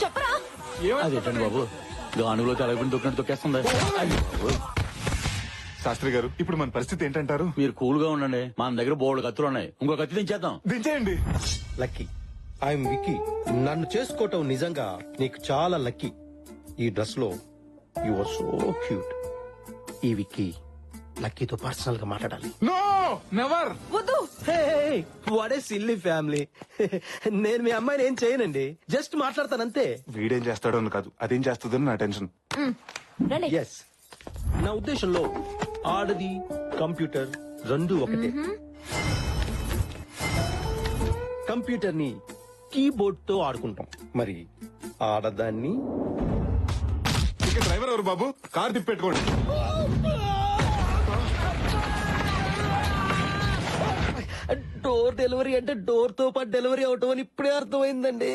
చెప్పరా? అదేంటండి బాబు, గానుగులో తలగిన దొక్కినట్టు తొక్కేస్తుంది. శాస్త్రి గారు, ఇప్పుడు మన పరిస్థితి ఏంటంటారు? మీరు కూల్ గా ఉండండి, మన దగ్గర బోర్డు కత్తులు ఉన్నాయి, ఇంకో కత్తి దించేద్దాం. దించేయండి. Lucky, I'm Vicky. నన్ను చేసుకోవటం నిజంగా నీకు చాలా లక్కీ. ఈ డ్రెస్ లో యు ఆర్ సో క్యూట్. ఈ విక్కీ లక్కీతో పర్సనల్ గా మాట్లాడాలి. No never. వద్దు. వాడే సిల్లీ ఫ్యామిలీ. నేను మీ అమ్మాయిని ఏం చేయనండి, జస్ట్ మాట్లాడతానంతే. వీడేం చేస్తాడో అని కాదు, అదేం చేస్తుందని నా టెన్షన్. రండి. ఎస్, నా ఉద్దేశంలో ఆడది కంప్యూటర్ రెండు ఒకటే. కంప్యూటర్ ని కీబోర్డ్ తో ఆడుకుంటాం, మరి ఆడదాన్ని ఇక డ్రైవర్ ఎవరు బాబు? కార్ తిప్పెట్టుకోండి. డోర్ డెలివరీ అంటే డోర్ తో పాటు డెలివరీ అవటం అని ఇప్పుడే అర్థమైందండి.